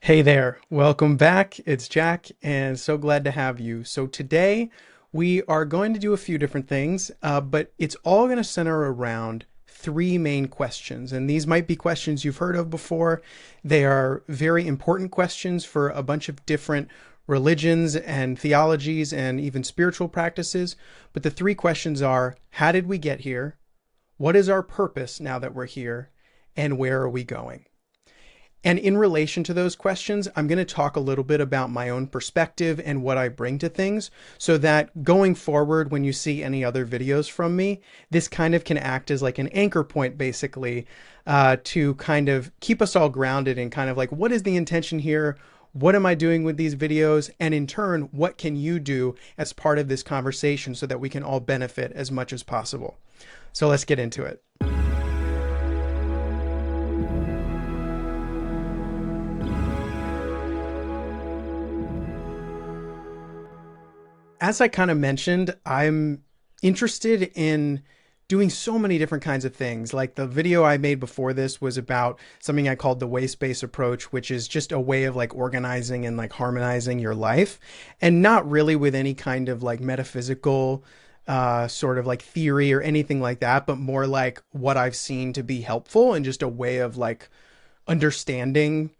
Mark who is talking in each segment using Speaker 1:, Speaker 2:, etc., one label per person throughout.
Speaker 1: Hey there, welcome back. It's Jack, and so glad to have you. So, today we are going to do a few different things, but it's all going to center around three main questions. And these might be questions you've heard of before. They are very important questions for a bunch of different religions and theologies and even spiritual practices. But the three questions are: how did we get here? What is our purpose now that we're here? And where are we going? And in relation to those questions, I'm going to talk a little bit about my own perspective and what I bring to things so that going forward, when you see any other videos from me, this kind of can act as like an anchor point, basically, to kind of keep us all grounded and kind of like, what is the intention here? What am I doing with these videos? And in turn, what can you do as part of this conversation so that we can all benefit as much as possible? So let's get into it. As I kind of mentioned, I'm interested in doing so many different kinds of things. Like the video I made before this was about something I called the waste space approach, which is just a way of like organizing and like harmonizing your life, and not really with any kind of like metaphysical sort of like theory or anything like that, but more like what I've seen to be helpful and just a way of like understanding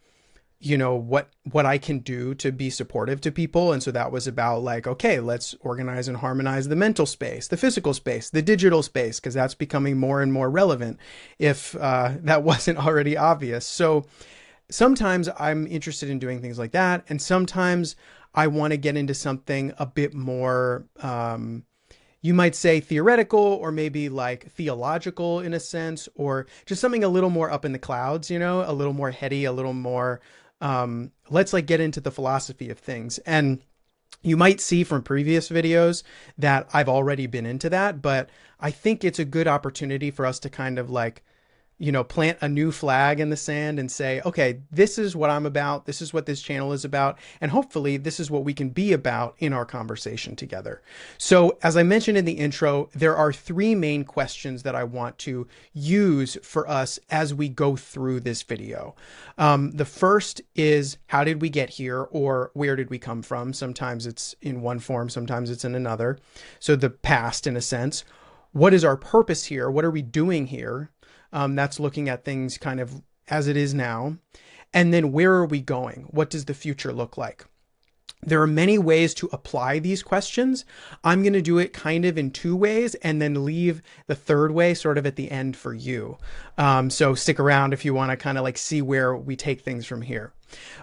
Speaker 1: what I can do to be supportive to people. And so that was about like, okay, let's organize and harmonize the mental space, the physical space, the digital space, because that's becoming more and more relevant if that wasn't already obvious. So sometimes I'm interested in doing things like that, and sometimes I want to get into something a bit more you might say theoretical, or maybe like theological in a sense, or just something a little more up in the clouds, a little more heady, a little more let's like get into the philosophy of things. And you might see from previous videos that I've already been into that, but I think it's a good opportunity for us to kind of like, plant a new flag in the sand and say, okay, this is what I'm about. This is what this channel is about. And hopefully this is what we can be about in our conversation together. So as I mentioned in the intro, there are three main questions that I want to use for us as we go through this video. The first is, how did we get here, or where did we come from? Sometimes it's in one form, sometimes it's in another. So the past, in a sense. What is our purpose here? What are we doing here? That's looking at things kind of as it is now. And then where are we going? What does the future look like? There are many ways to apply these questions. I'm going to do it kind of in two ways and then leave the third way sort of at the end for you. So stick around if you want to kind of like see where we take things from here.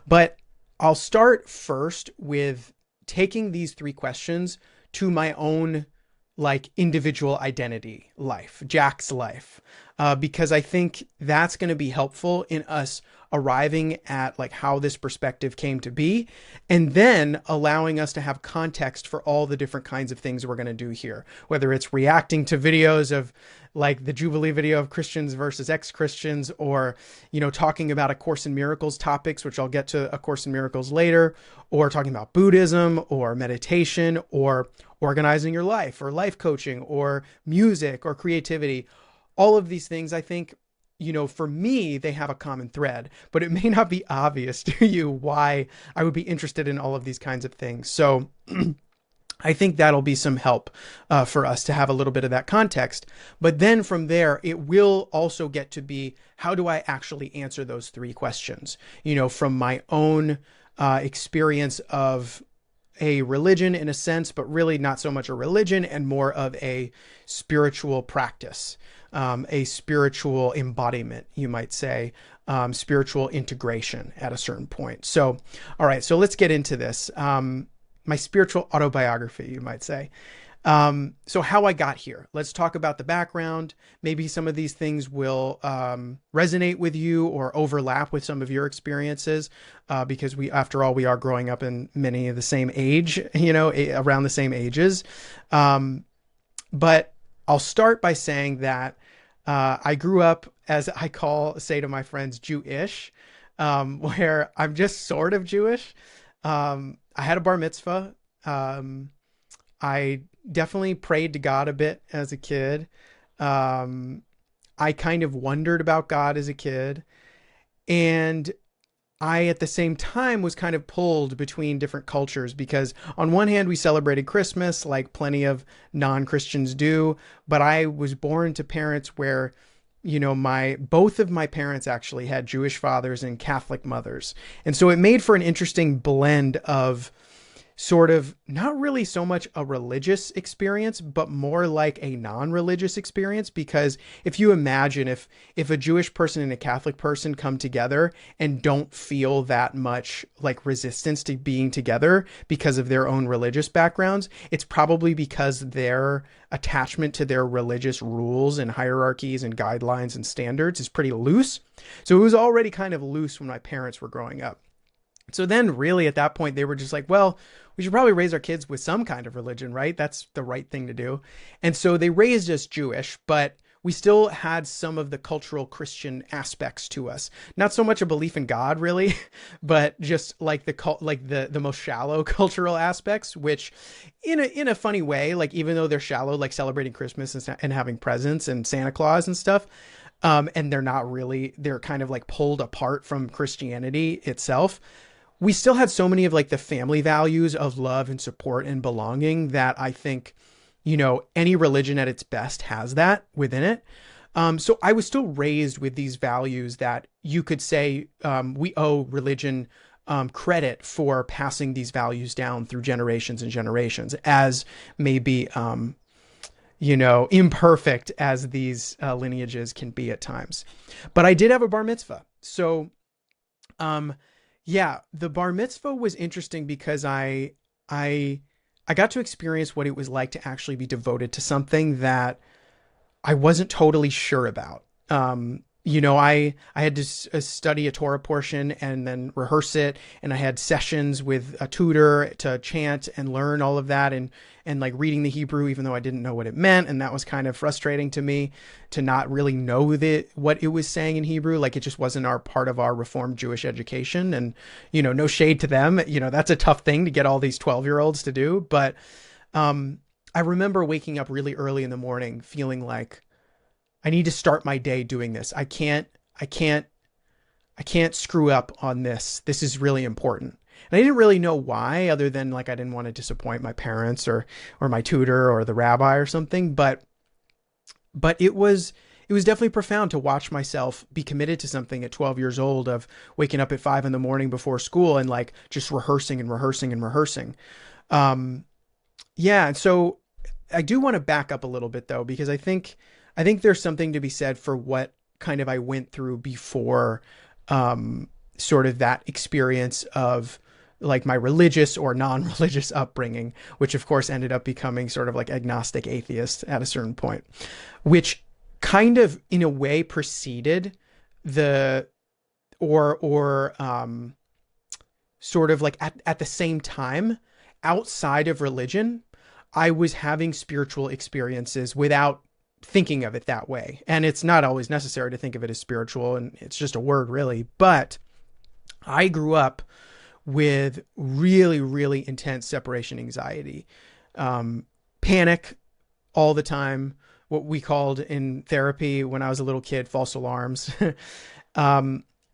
Speaker 1: But I'll start first with taking these three questions to my own like individual identity life, Jack's life, because I think that's going to be helpful in us arriving at like how this perspective came to be, and then allowing us to have context for all the different kinds of things we're going to do here, whether it's reacting to videos of like the Jubilee video of Christians versus ex-Christians, or, talking about A Course in Miracles topics, which I'll get to A Course in Miracles later, or talking about Buddhism or meditation or organizing your life or life coaching or music or creativity. All of these things, I think, for me, they have a common thread, but it may not be obvious to you why I would be interested in all of these kinds of things. So I think that'll be some help for us to have a little bit of that context. But then from there, it will also get to be, how do I actually answer those three questions? From my own experience of a religion in a sense, but really not so much a religion and more of a spiritual practice, a spiritual embodiment, you might say, spiritual integration at a certain point. So, all right, so let's get into this. My spiritual autobiography, you might say. So how I got here. Let's talk about the background. Maybe some of these things will resonate with you or overlap with some of your experiences, because after all, we are growing up in many of the same age, around the same ages. But I'll start by saying that I grew up, as I say to my friends, Jewish, where I'm just sort of Jewish. I had a bar mitzvah. I definitely prayed to God a bit as a kid. I kind of wondered about God as a kid. And I, at the same time, was kind of pulled between different cultures because, on one hand, we celebrated Christmas like plenty of non-Christians do, but I was born to parents where, my both of my parents actually had Jewish fathers and Catholic mothers. And so it made for an interesting blend of sort of not really so much a religious experience, but more like a non-religious experience. Because if you imagine if a Jewish person and a Catholic person come together and don't feel that much like resistance to being together because of their own religious backgrounds, it's probably because their attachment to their religious rules and hierarchies and guidelines and standards is pretty loose. So it was already kind of loose when my parents were growing up. So then really at that point, they were just like, well, we should probably raise our kids with some kind of religion, right? That's the right thing to do. And so they raised us Jewish, but we still had some of the cultural Christian aspects to us. Not so much a belief in God really, but just like the most shallow cultural aspects, which in a funny way, like even though they're shallow, like celebrating Christmas and having presents and Santa Claus and stuff, and they're kind of like pulled apart from Christianity itself. We still had so many of like the family values of love and support and belonging that I think, any religion at its best has that within it. So I was still raised with these values that you could say we owe religion credit for passing these values down through generations and generations, as maybe, imperfect as these lineages can be at times. But I did have a bar mitzvah. So, yeah, the bar mitzvah was interesting because I got to experience what it was like to actually be devoted to something that I wasn't totally sure about. I had to study a Torah portion and then rehearse it. And I had sessions with a tutor to chant and learn all of that and like reading the Hebrew, even though I didn't know what it meant. And that was kind of frustrating to me to not really know what it was saying in Hebrew. Like it just wasn't part of our Reformed Jewish education, and, no shade to them. That's a tough thing to get all these 12-year-olds to do. But, I remember waking up really early in the morning feeling like, I need to start my day doing this. I can't screw up on this. This is really important. And I didn't really know why, other than like, I didn't want to disappoint my parents or my tutor or the rabbi or something. But it was definitely profound to watch myself be committed to something at 12 years old, of waking up at 5 a.m. before school and like just rehearsing and rehearsing and rehearsing. Yeah. And so I do want to back up a little bit though, because I think there's something to be said for what kind of I went through before, sort of that experience of like my religious or non-religious upbringing, which of course ended up becoming sort of like agnostic atheist at a certain point, which kind of in a way preceded sort of like at the same time, outside of religion, I was having spiritual experiences without thinking of it that way. And it's not always necessary to think of it as spiritual, and it's just a word really. But I grew up with really, really intense separation anxiety, panic all the time, what we called in therapy when I was a little kid, false alarms.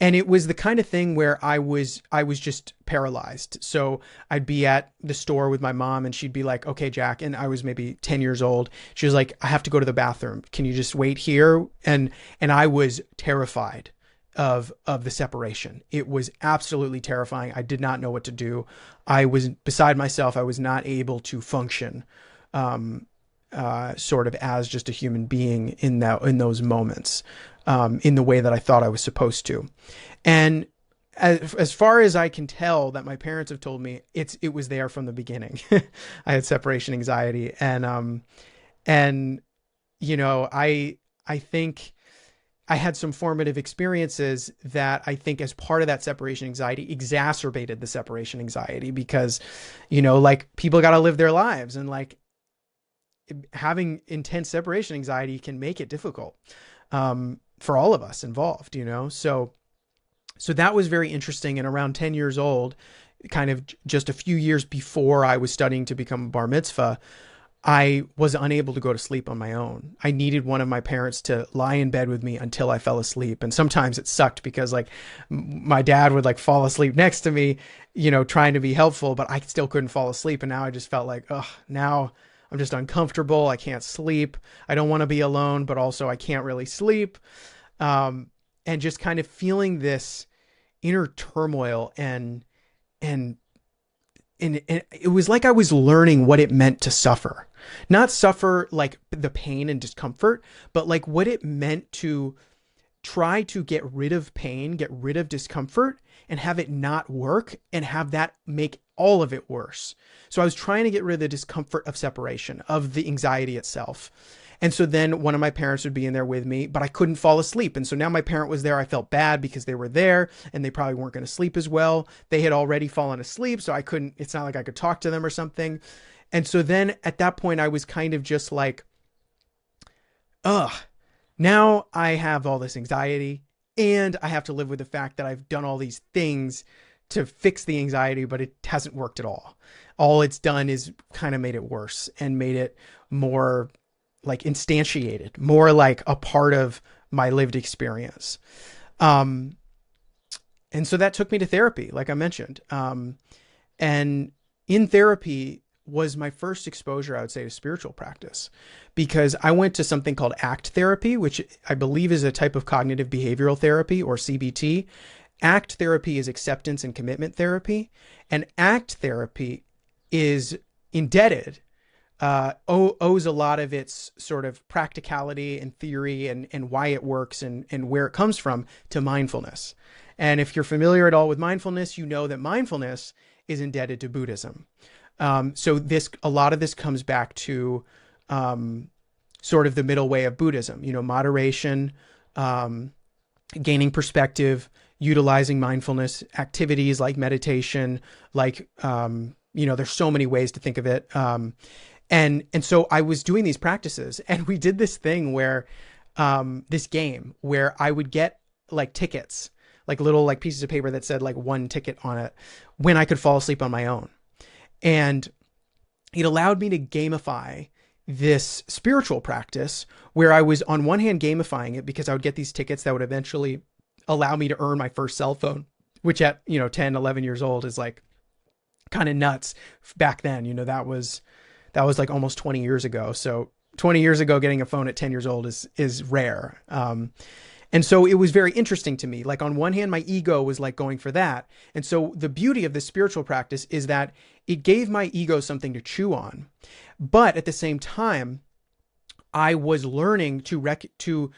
Speaker 1: And it was the kind of thing where I was just paralyzed. So I'd be at the store with my mom and she'd be like, okay, Jack. And I was maybe 10 years old. She was like, I have to go to the bathroom. Can you just wait here? And I was terrified of the separation. It was absolutely terrifying. I did not know what to do. I was beside myself. I was not able to function, sort of as just a human being in those moments. In the way that I thought I was supposed to. And as far as I can tell, that my parents have told me, it was there from the beginning. I had separation anxiety, and I think I had some formative experiences that I think as part of that separation anxiety exacerbated the separation anxiety, because, like people got to live their lives, and like having intense separation anxiety can make it difficult. For all of us involved, so that was very interesting. And around 10 years old, kind of just a few years before I was studying to become a bar mitzvah, I was unable to go to sleep on my own. I needed one of my parents to lie in bed with me until I fell asleep. And sometimes it sucked because like my dad would like fall asleep next to me, trying to be helpful, but I still couldn't fall asleep. And now I just felt like, oh, now I'm just uncomfortable. I can't sleep. I don't want to be alone, but also I can't really sleep. And just kind of feeling this inner turmoil and and it was like I was learning what it meant to suffer. Not suffer like the pain and discomfort, but like what it meant to try to get rid of pain, get rid of discomfort, and have it not work and have that make all of it worse. So I was trying to get rid of the discomfort of separation, of the anxiety itself. And so then one of my parents would be in there with me, but I couldn't fall asleep. And so now my parent was there. I felt bad because they were there and they probably weren't going to sleep as well. They had already fallen asleep, so I couldn't, it's not like I could talk to them or something. And so then at that point, I was kind of just like, ugh, now I have all this anxiety and I have to live with the fact that I've done all these things to fix the anxiety, but it hasn't worked at all. All it's done is kind of made it worse and made it more like instantiated, more like a part of my lived experience. And so that took me to therapy, like I mentioned. And in therapy was my first exposure, I would say, to spiritual practice, because I went to something called ACT therapy, which I believe is a type of cognitive behavioral therapy, or CBT. ACT therapy is acceptance and commitment therapy. And ACT therapy is indebted, owes a lot of its sort of practicality and theory and why it works and where it comes from to mindfulness. And if you're familiar at all with mindfulness, you know that mindfulness is indebted to Buddhism. So a lot of this comes back to sort of the middle way of Buddhism, moderation, gaining perspective, utilizing mindfulness activities like meditation, like, there's so many ways to think of it. And so I was doing these practices and we did this thing where, this game where I would get like tickets, like little like pieces of paper that said like one ticket on it when I could fall asleep on my own. And it allowed me to gamify this spiritual practice where I was on one hand gamifying it because I would get these tickets that would eventually allow me to earn my first cell phone, which at, 10, 11 years old is like kind of nuts back then. That was like almost 20 years ago. So 20 years ago, getting a phone at 10 years old is rare. And so it was very interesting to me. Like on one hand, my ego was like going for that. And so the beauty of this spiritual practice is that it gave my ego something to chew on. But at the same time, I was learning to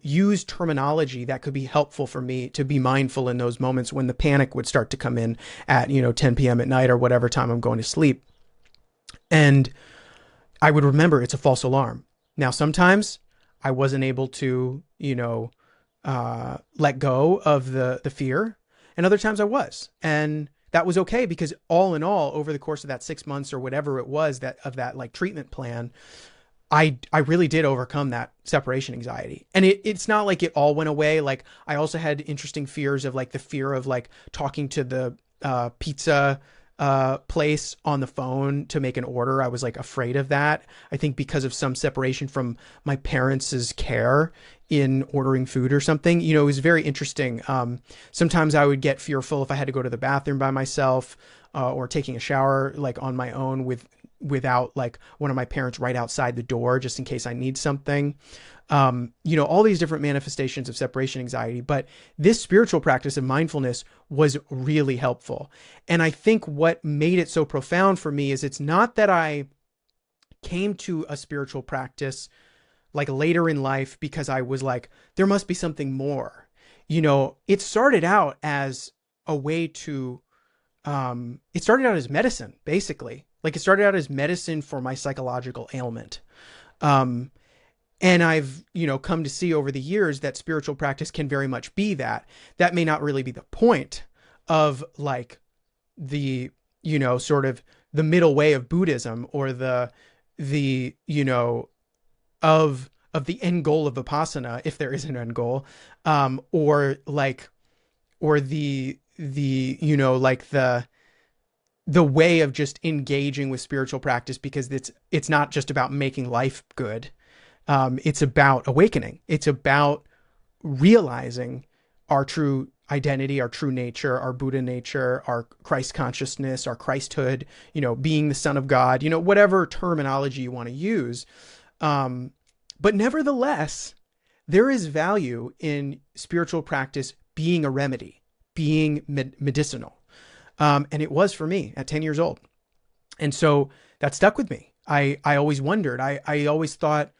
Speaker 1: use terminology that could be helpful for me to be mindful in those moments when the panic would start to come in at, 10 p.m. at night or whatever time I'm going to sleep. And I would remember it's a false alarm. Now, sometimes I wasn't able to, let go of the fear, and other times I was. And that was okay because all in all, over the course of that 6 months or whatever it was that like treatment plan, I really did overcome that separation anxiety. And it's not like it all went away. Like I also had interesting fears of like the fear of like talking to the pizza place on the phone to make an order. I was like afraid of that. I think because of some separation from my parents' care in ordering food or something, it was very interesting. Sometimes I would get fearful if I had to go to the bathroom by myself, or taking a shower like on my own without like one of my parents right outside the door, just in case I need something. All these different manifestations of separation anxiety, but this spiritual practice of mindfulness was really helpful. And I think what made it so profound for me is it's not that I came to a spiritual practice like later in life because I was like, there must be something more. It started out as a way to, it started out as medicine, basically. Like it started out as medicine for my psychological ailment. And I've, come to see over the years that spiritual practice can very much be that. That may not really be the point of like the, sort of the middle way of Buddhism or the of the end goal of Vipassana, if there is an end goal, or the like the the way of just engaging with spiritual practice, because it's not just about making life good. It's about awakening. It's about realizing our true identity, our true nature, our Buddha nature, our Christ consciousness, our Christhood, being the Son of God, whatever terminology you want to use. But nevertheless, there is value in spiritual practice being a remedy, being medicinal. And it was for me at 10 years old. And so that stuck with me. I always wondered, I always thought,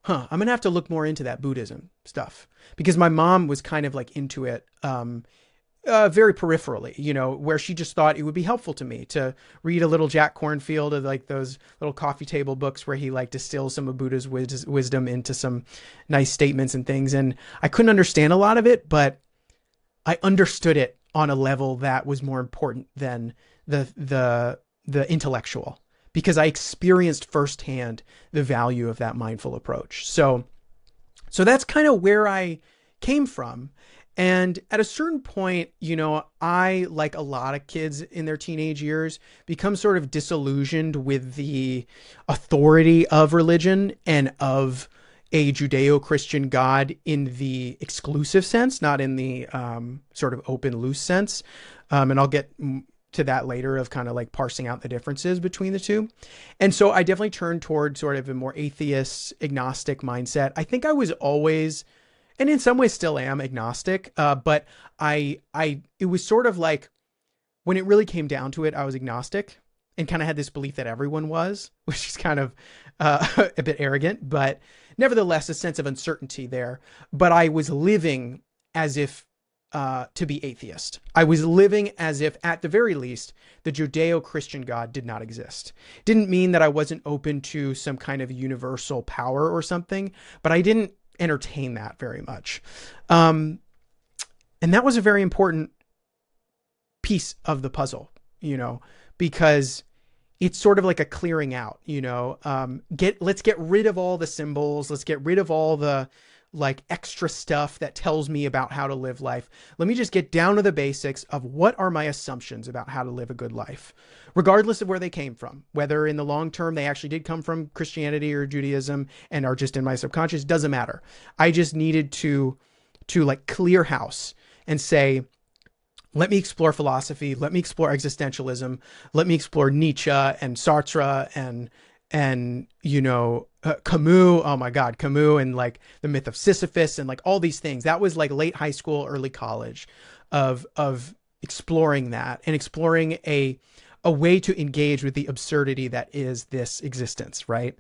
Speaker 1: I'm going to have to look more into that Buddhism stuff, because my mom was kind of like into it, very peripherally, where she just thought it would be helpful to me to read a little Jack Kornfield of like those little coffee table books where he like distills some of Buddha's wisdom into some nice statements and things. And I couldn't understand a lot of it, but I understood it on a level that was more important than the intellectual, because I experienced firsthand the value of that mindful approach. So that's kind of where I came from. And at a certain point, I, like a lot of kids in their teenage years, become sort of disillusioned with the authority of religion and of a Judeo-Christian God in the exclusive sense, not in the sort of open, loose sense. And I'll get to that later, of kind of like parsing out the differences between the two. And so I definitely turned toward sort of a more atheist, agnostic mindset. I think I was always, and in some ways still am, agnostic, but it was sort of like, when it really came down to it, I was agnostic and kind of had this belief that everyone was, which is kind of a bit arrogant, but nevertheless, a sense of uncertainty there. But I was living as if to be atheist. I was living as if, at the very least, the Judeo-Christian God did not exist. Didn't mean that I wasn't open to some kind of universal power or something, but I didn't entertain that very much. And that was a very important piece of the puzzle, because it's sort of like a clearing out, let's get rid of all the symbols. Let's get rid of all the like extra stuff that tells me about how to live life. Let me just get down to the basics of what are my assumptions about how to live a good life, regardless of where they came from, whether in the long term they actually did come from Christianity or Judaism and are just in my subconscious, doesn't matter. I just needed to like clear house and say, let me explore philosophy. Let me explore existentialism. Let me explore Nietzsche and Sartre and Camus. Oh my God, Camus, and like the myth of Sisyphus and like all these things. That was like late high school, early college of exploring that and exploring a way to engage with the absurdity that is this existence. Right.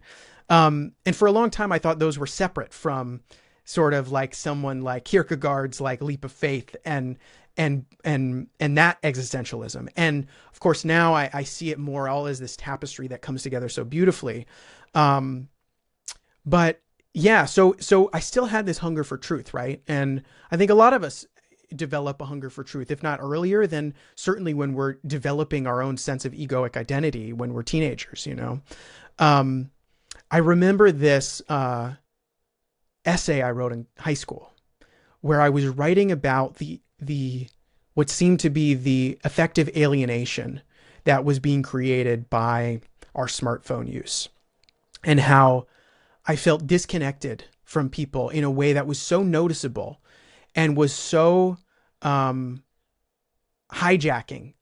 Speaker 1: And for a long time, I thought those were separate from sort of like someone like Kierkegaard's like leap of faith and that existentialism. And of course, now I see it more all as this tapestry that comes together so beautifully. But yeah, so I still had this hunger for truth, right? And I think a lot of us develop a hunger for truth, if not earlier, then certainly when we're developing our own sense of egoic identity when we're teenagers, I remember this essay I wrote in high school where I was writing about the what seemed to be the effective alienation that was being created by our smartphone use, and how I felt disconnected from people in a way that was so noticeable and was so hijacking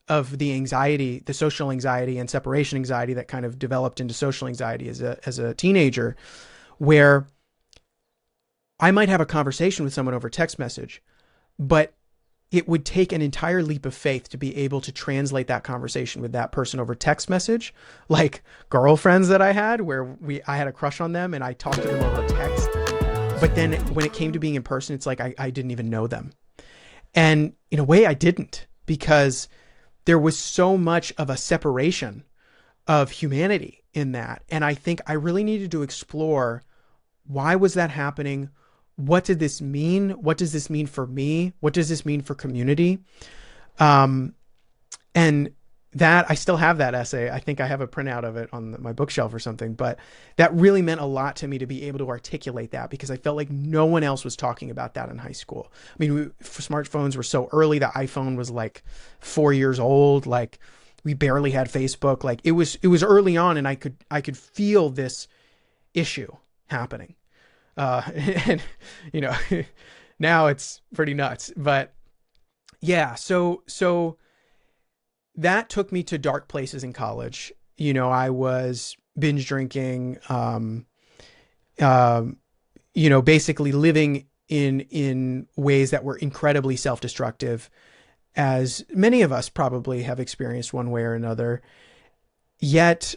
Speaker 1: of the anxiety, the social anxiety and separation anxiety that kind of developed into social anxiety as a teenager, where I might have a conversation with someone over text message, but it would take an entire leap of faith to be able to translate that conversation with that person over text message. Like girlfriends that I had where I had a crush on them and I talked to them over text. But then when it came to being in person, it's like I didn't even know them. And in a way I didn't, because there was so much of a separation of humanity in that. And I think I really needed to explore, why was that happening? What did this mean? What does this mean for me? What does this mean for community? And that, I still have that essay. I think I have a printout of it on my bookshelf or something, but that really meant a lot to me to be able to articulate that, because I felt like no one else was talking about that in high school. I mean, smartphones were so early. The iPhone was like 4 years old. Like We barely had Facebook. Like it was early on, and I could feel this issue happening. And you know, now it's pretty nuts. But yeah, so that took me to dark places in college. You know, I was binge drinking, you know, basically living in ways that were incredibly self-destructive, as many of us probably have experienced one way or another. Yet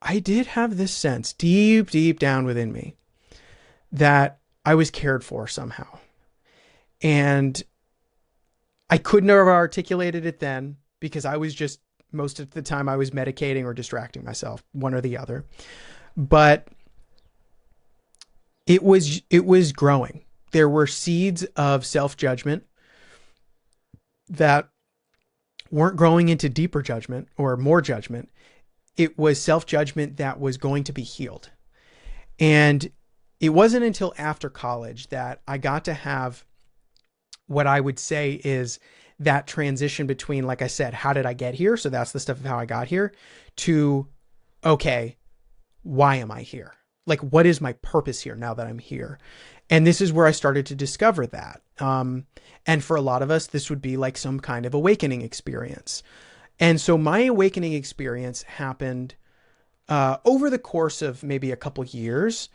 Speaker 1: I did have this sense deep, deep down within me that I was cared for somehow. And I couldn't have articulated it then because I was just, most of the time I was medicating or distracting myself, one or the other. But it was growing. There were seeds of self-judgment that weren't growing into deeper judgment or more judgment. It was self-judgment that was going to be healed. And it wasn't until after college that I got to have what I would say is that transition between, like I said, how did I get here? So that's the stuff of how I got here, to, okay, why am I here? Like, what is my purpose here now that I'm here? And this is where I started to discover that. And for a lot of us, this would be like some kind of awakening experience. And so my awakening experience happened over the course of maybe a couple years.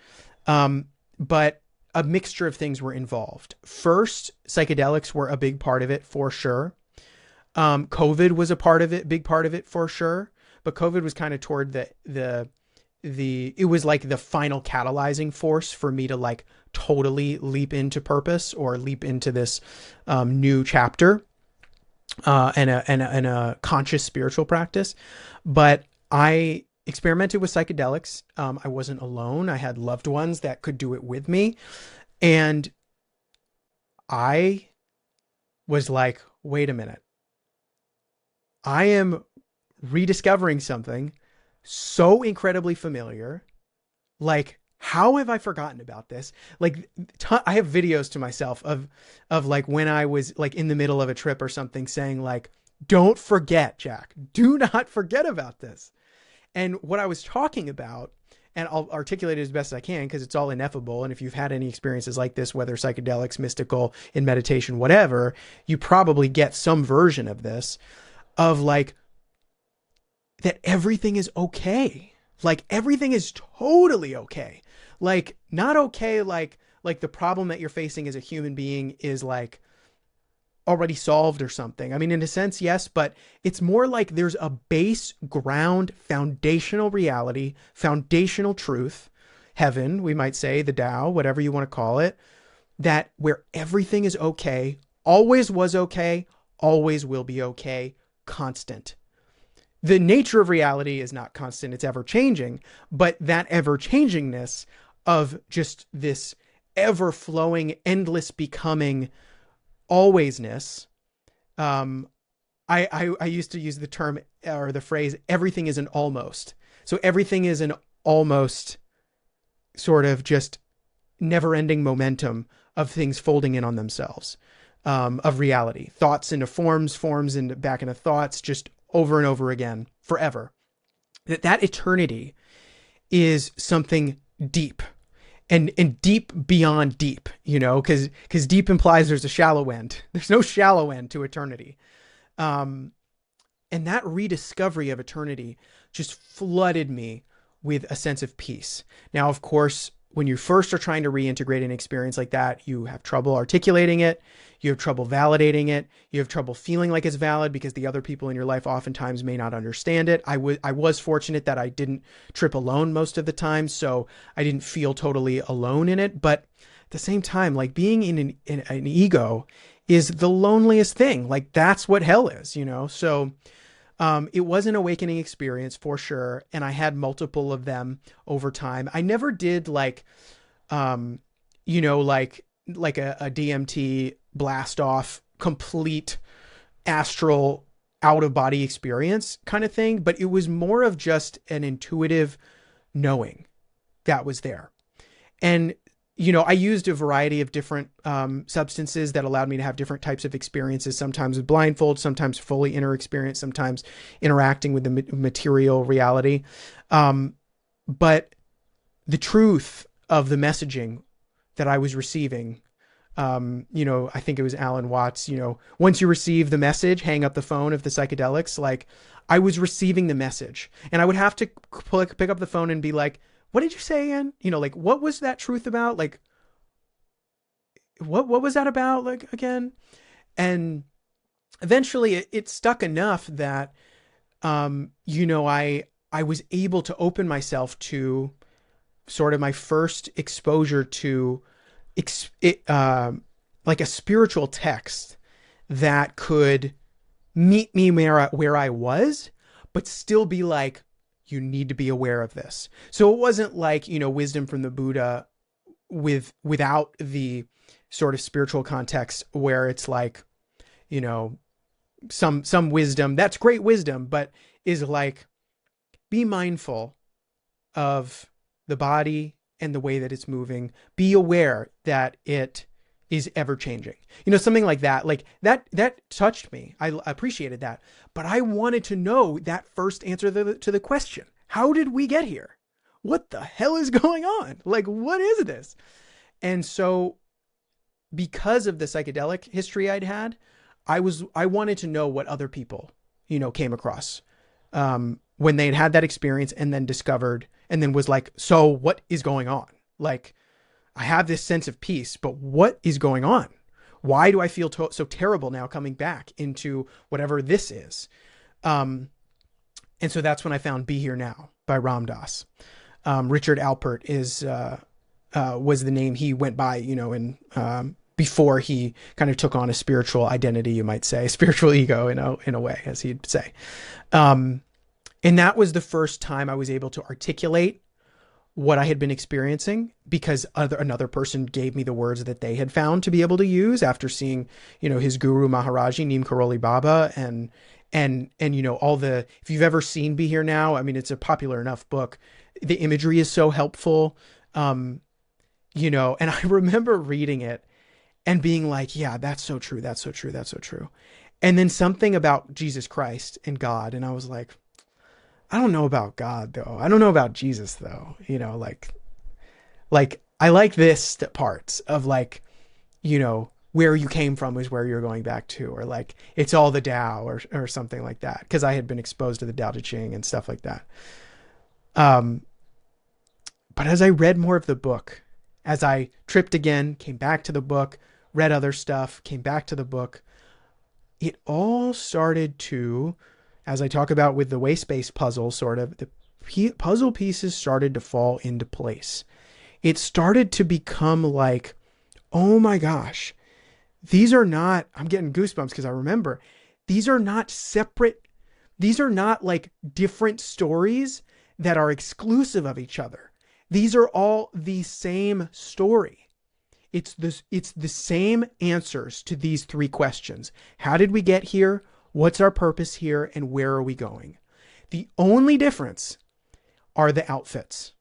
Speaker 1: But a mixture of things were involved. First, psychedelics were a big part of it for sure. COVID was a part of it, big part of it for sure. But COVID was kind of toward it was like the final catalyzing force for me to like totally leap into purpose or leap into this new chapter and a conscious spiritual practice. But I experimented with psychedelics. I wasn't alone. I had loved ones that could do it with me. And I was like, wait a minute. I am rediscovering something so incredibly familiar. Like, how have I forgotten about this? Like, I have videos to myself of like when I was like in the middle of a trip or something saying like, don't forget, Jack, do not forget about this. And what I was talking about, and I'll articulate it as best as I can because it's all ineffable. And if you've had any experiences like this, whether psychedelics, mystical, in meditation, whatever, you probably get some version of this, of like, that everything is okay. Like everything is totally okay. Like not okay. Like the problem that you're facing as a human being is like already solved or something. I mean, in a sense, yes, but it's more like there's a base ground, foundational reality, foundational truth, heaven, we might say, the Tao, whatever you want to call it, that where everything is okay, always was okay, always will be okay, constant. The nature of reality is not constant, it's ever changing, but that ever changingness of just this ever flowing, endless becoming alwaysness. I used to use the term or the phrase, everything is an almost. So everything is an almost sort of just never ending momentum of things folding in on themselves, of reality, thoughts into forms, forms into back into thoughts, just over and over again, forever. That eternity is something deep. And deep beyond deep, you know, because deep implies there's a shallow end. There's no shallow end to eternity. And that rediscovery of eternity just flooded me with a sense of peace. Now, of course, when you first are trying to reintegrate an experience like that, you have trouble articulating it. You have trouble validating it. You have trouble feeling like it's valid because the other people in your life oftentimes may not understand it. I was fortunate that I didn't trip alone most of the time, so I didn't feel totally alone in it. But at the same time, like being in an ego is the loneliest thing. Like that's what hell is, you know? So it was an awakening experience for sure. And I had multiple of them over time. I never did like, you know, like a DMT blast off complete astral out of body experience kind of thing. But it was more of just an intuitive knowing that was there. And I used a variety of different substances that allowed me to have different types of experiences, sometimes with blindfold, sometimes fully inner experience, sometimes interacting with the material reality. Um, but the truth of the messaging that I was receiving, I think it was Alan Watts, once you receive the message, hang up the phone of the psychedelics. Like, I was receiving the message, and I would have to pick up the phone and be like, what did you say again? Like, what was that truth about? Like, what was that about? Like, again? And eventually it stuck enough that, I was able to open myself to sort of my first exposure to like a spiritual text that could meet me where I was, but still be like, you need to be aware of this. So it wasn't like, wisdom from the Buddha without the sort of spiritual context where it's like, you know, some wisdom, that's great wisdom, but is like, be mindful of the body and the way that it's moving. Be aware that it is ever changing. Something like that. Like that touched me. I appreciated that. But I wanted to know that first answer to the question. How did we get here? What the hell is going on? Like, what is this? And so because of the psychedelic history I'd had, I wanted to know what other people, came across when they had that experience and then discovered and then was like, so what is going on? Like, I have this sense of peace, but what is going on? Why do I feel so terrible now coming back into whatever this is? And so that's when I found Be Here Now by Ram Dass. Richard Alpert was the name he went by, before he kind of took on a spiritual identity, you might say, spiritual ego, in a way, as he'd say. And that was the first time I was able to articulate what I had been experiencing, because another person gave me the words that they had found to be able to use after seeing, his guru Maharaji, Neem Karoli Baba, and all the, if you've ever seen Be Here Now, I mean, it's a popular enough book. The imagery is so helpful. And I remember reading it and being like, yeah, that's so true. That's so true. That's so true. And then something about Jesus Christ and God. And I was like, I don't know about God though. I don't know about Jesus though. Like I like this parts of like, where you came from is where you're going back to, or like, it's all the Tao or something like that. Cause I had been exposed to the Tao Te Ching and stuff like that. But as I read more of the book, as I tripped again, came back to the book, read other stuff, came back to the book, it all started to, as I talk about with the waste-based puzzle, sort of, the puzzle pieces started to fall into place. It started to become like, oh my gosh, these are not, I'm getting goosebumps because I remember, these are not separate, these are not like different stories that are exclusive of each other. These are all the same story. It's the same answers to these three questions. How did we get here? What's our purpose here? And where are we going? The only difference are the outfits.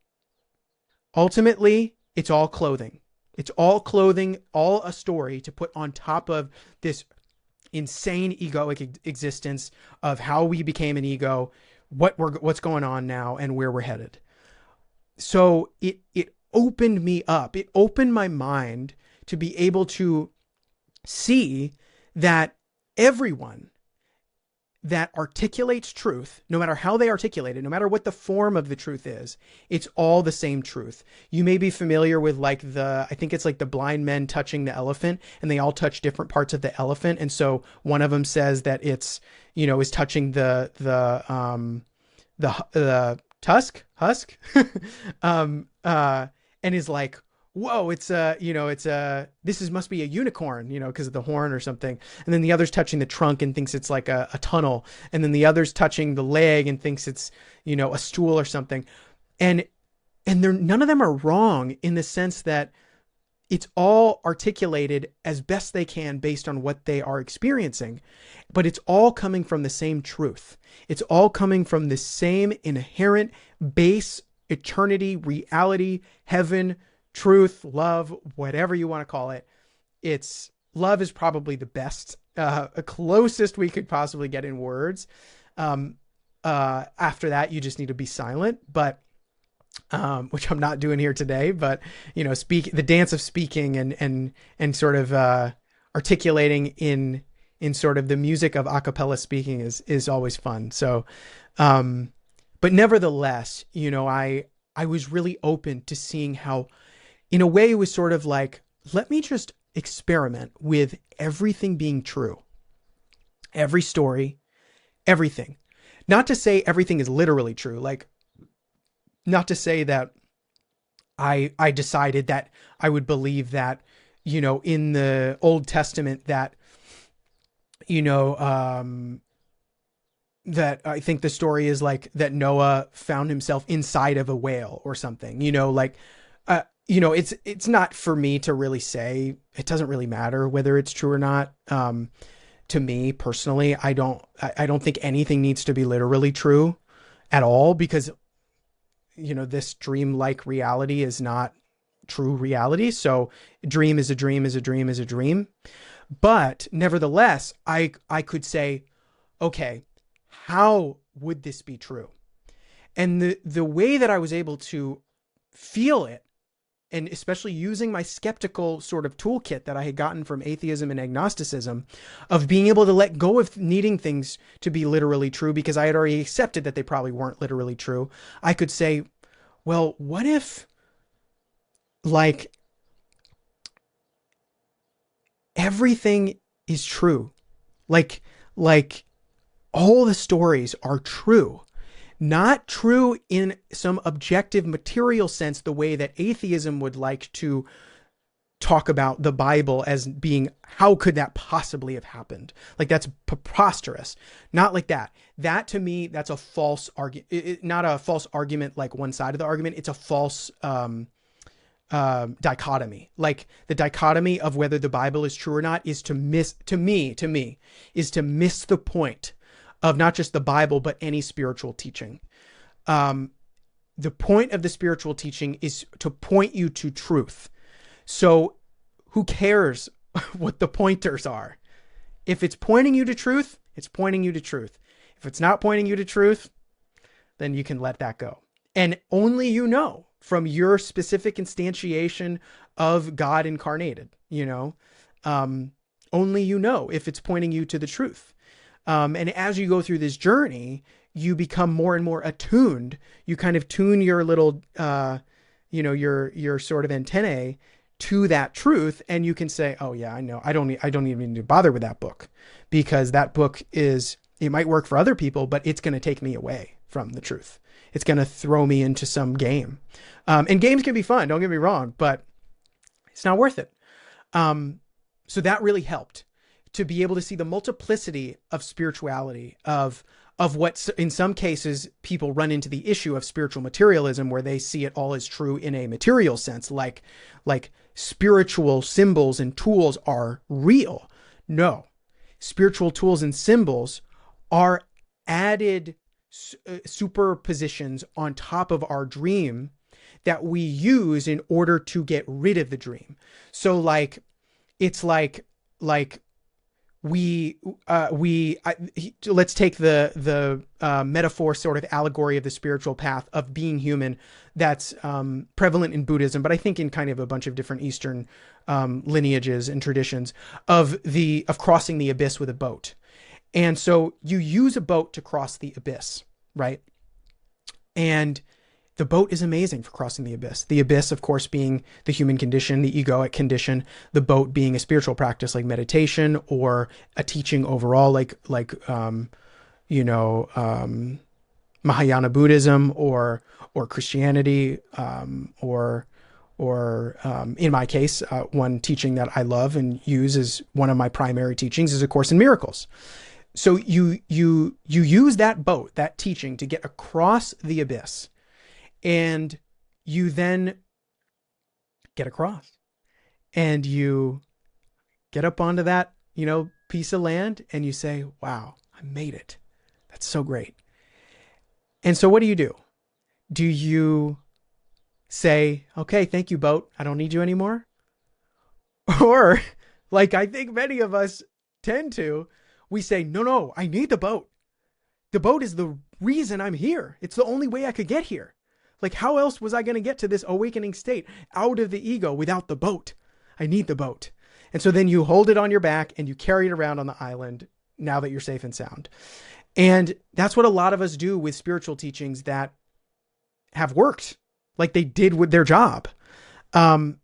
Speaker 1: Ultimately, it's all clothing. It's all clothing, all a story to put on top of this insane egoic existence of how we became an ego, what's going on now, and where we're headed. So it opened me up. It opened my mind to be able to see that everyone that articulates truth, no matter how they articulate it, no matter what the form of the truth is, it's all the same truth. You may be familiar with like I think it's like the blind men touching the elephant, and they all touch different parts of the elephant. And so one of them says that it's, is touching the husk, and is like, whoa, it's must be a unicorn, because of the horn or something. And then the other's touching the trunk and thinks it's like a tunnel. And then the other's touching the leg and thinks it's, a stool or something. And none of them are wrong in the sense that it's all articulated as best they can based on what they are experiencing, but it's all coming from the same truth. It's all coming from the same inherent base eternity, reality, heaven, truth, love, whatever you want to call it. It's love is probably the best, closest we could possibly get in words. After that, you just need to be silent, but which I'm not doing here today, but speak the dance of speaking and sort of articulating in sort of the music of a cappella speaking is always fun. So, but nevertheless, I was really open to seeing how, in a way, it was sort of like, let me just experiment with everything being true. Every story, everything. Not to say everything is literally true. Like, not to say that I decided that I would believe that, in the Old Testament that, that I think the story is like that Noah found himself inside of a whale or something, it's not for me to really say. It doesn't really matter whether it's true or not. To me personally, I don't think anything needs to be literally true at all, because, this dream-like reality is not true reality. So dream is a dream is a dream is a dream. But nevertheless, I could say, okay, how would this be true? And the way that I was able to feel it, and especially using my skeptical sort of toolkit that I had gotten from atheism and agnosticism, of being able to let go of needing things to be literally true, because I had already accepted that they probably weren't literally true. I could say, well, what if, like, everything is true? Like all the stories are true. Not true in some objective material sense, the way that atheism would like to talk about the Bible as being, how could that possibly have happened? Like, that's preposterous. Not like that. That, to me, that's a false argument. Not a false argument like one side of the argument. It's a false dichotomy. Like, the dichotomy of whether the Bible is true or not is to miss the point of not just the Bible, but any spiritual teaching. The point of the spiritual teaching is to point you to truth. So who cares what the pointers are? If it's pointing you to truth, it's pointing you to truth. If it's not pointing you to truth, then you can let that go. And only from your specific instantiation of God incarnated, only if it's pointing you to the truth. And as you go through this journey, you become more and more attuned. You kind of tune your little, your sort of antennae to that truth. And you can say, oh yeah, I know. I don't even need to bother with that book, because that book it might work for other people, but it's going to take me away from the truth. It's going to throw me into some game. And games can be fun, don't get me wrong, but it's not worth it. So that really helped, to be able to see the multiplicity of spirituality, of what in some cases people run into the issue of spiritual materialism, where they see it all as true in a material sense, like spiritual symbols and tools are real. No, spiritual tools and symbols are added superpositions on top of our dream that we use in order to get rid of the dream. So it's like let's take the metaphor, sort of allegory of the spiritual path of being human, that's prevalent in Buddhism, but I think in kind of a bunch of different Eastern lineages and traditions, of crossing the abyss with a boat. And so you use a boat to cross the abyss, right? And the boat is amazing for crossing the abyss. The abyss, of course, being the human condition, the egoic condition, the boat being a spiritual practice like meditation, or a teaching overall, like Mahayana Buddhism or Christianity, or in my case, one teaching that I love and use as one of my primary teachings is A Course in Miracles. So you use that boat, that teaching, to get across the abyss. And you then get across, and you get up onto that, piece of land, and you say, wow, I made it. That's so great. And so what do? Do you say, okay, thank you, boat. I don't need you anymore. Or, like I think many of us tend to, we say, no, no, I need the boat. The boat is the reason I'm here. It's the only way I could get here. Like, how else was I going to get to this awakening state out of the ego without the boat? I need the boat. And so then you hold it on your back and you carry it around on the island now that you're safe and sound. And that's what a lot of us do with spiritual teachings that have worked, like they did with their job. And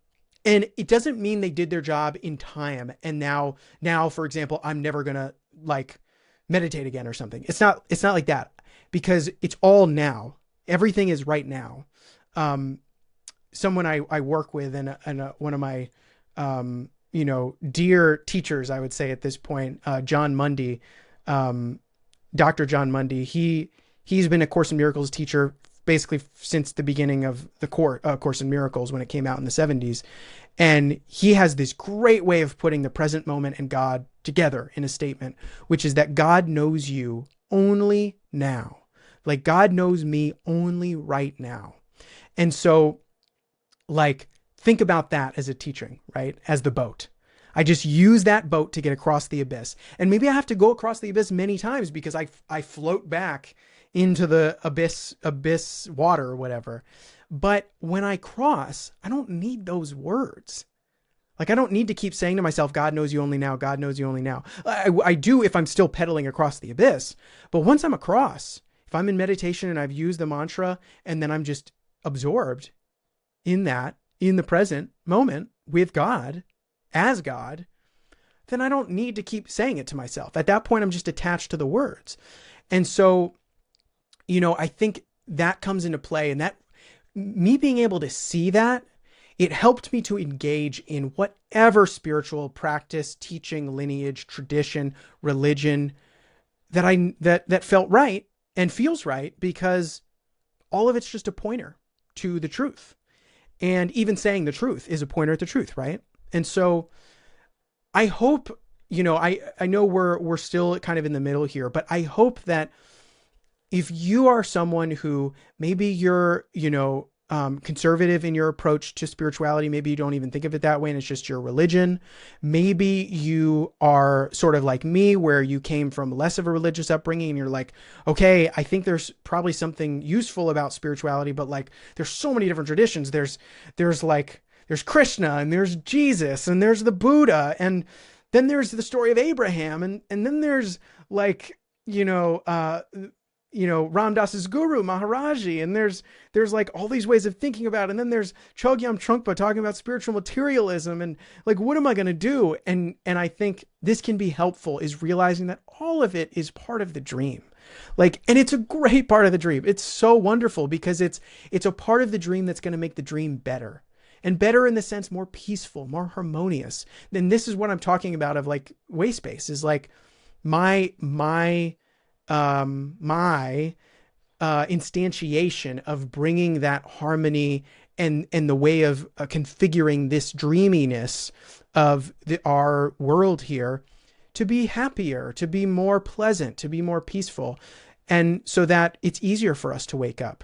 Speaker 1: it doesn't mean they did their job in time. And now, for example, I'm never going to like meditate again or something. It's not like that, because it's all now. Everything is right now. Someone I work with and one of my, dear teachers, I would say at this point, John Mundy, Dr. John Mundy, he's been a Course in Miracles teacher basically since the beginning of the Course in Miracles when it came out in the 70s. And he has this great way of putting the present moment and God together in a statement, which is that God knows you only now. Like, God knows me only right now. And so, like, think about that as a teaching, right? As the boat. I just use that boat to get across the abyss. And maybe I have to go across the abyss many times because I float back into the abyss water or whatever. But when I cross, I don't need those words. Like, I don't need to keep saying to myself, God knows you only now, God knows you only now. I do if I'm still pedaling across the abyss. But once I'm across, if I'm in meditation and I've used the mantra and then I'm just absorbed in that, in the present moment with God, as God, then I don't need to keep saying it to myself. At that point, I'm just attached to the words. And so, I think that comes into play, and that me being able to see that, it helped me to engage in whatever spiritual practice, teaching, lineage, tradition, religion that felt right and feels right, because all of it's just a pointer to the truth. And even saying the truth is a pointer at the truth, right? And so I hope, I know we're still kind of in the middle here, but I hope that if you are someone who maybe you're, conservative in your approach to spirituality, maybe you don't even think of it that way and it's just your religion. Maybe you are sort of like me, where you came from less of a religious upbringing and you're like, okay, I think there's probably something useful about spirituality, but like, there's so many different traditions. There's Krishna and there's Jesus and there's the Buddha. And then there's the story of Abraham. And then there's like, Ram Dass's guru, Maharaji, and there's like all these ways of thinking about it. And then there's Chogyam Trungpa talking about spiritual materialism and like, what am I going to do? And I think this can be helpful, is realizing that all of it is part of the dream. Like, and it's a great part of the dream. It's so wonderful because it's a part of the dream that's going to make the dream better, and better in the sense more peaceful, more harmonious. Then this is what I'm talking about of like way space is like my instantiation of bringing that harmony and the way of configuring this dreaminess of our world here to be happier, to be more pleasant, to be more peaceful. And so that it's easier for us to wake up.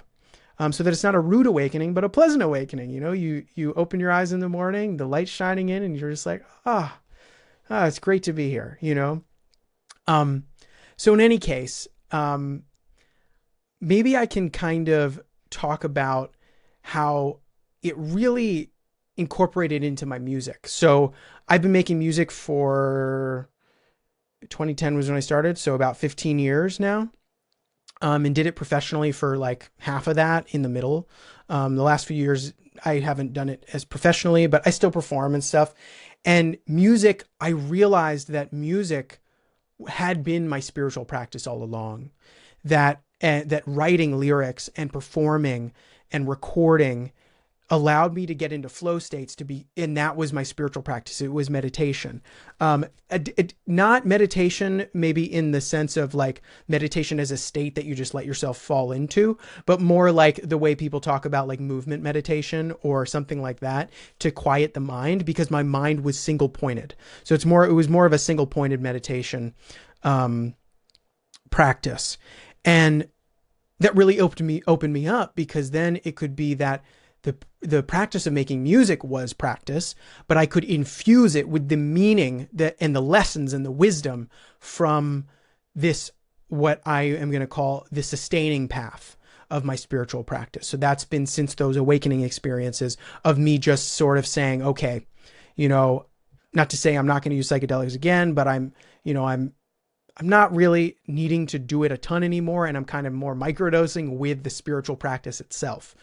Speaker 1: So that it's not a rude awakening, but a pleasant awakening. You open your eyes in the morning, the light's shining in, and you're just like, it's great to be here, So in any case, maybe I can kind of talk about how it really incorporated into my music. So I've been making music for 2010 was when I started. So about 15 years now. And did it professionally for like half of that in the middle. The last few years, I haven't done it as professionally, but I still perform and stuff. And music, I realized that music had been my spiritual practice all along. That writing lyrics and performing and recording allowed me to get into flow states and that was my spiritual practice. It was meditation. Not meditation, maybe in the sense of like meditation as a state that you just let yourself fall into, but more like the way people talk about like movement meditation or something like that to quiet the mind, because my mind was single pointed. So it was more of a single pointed meditation, practice. And that really opened me up, because then it could be that the practice of making music was practice, but I could infuse it with the meaning that and the lessons and the wisdom from this, what I am going to call the sustaining path of my spiritual practice. So that's been since those awakening experiences of me just sort of saying, okay, not to say I'm not going to use psychedelics again, but I'm not really needing to do it a ton anymore. And I'm kind of more microdosing with the spiritual practice itself.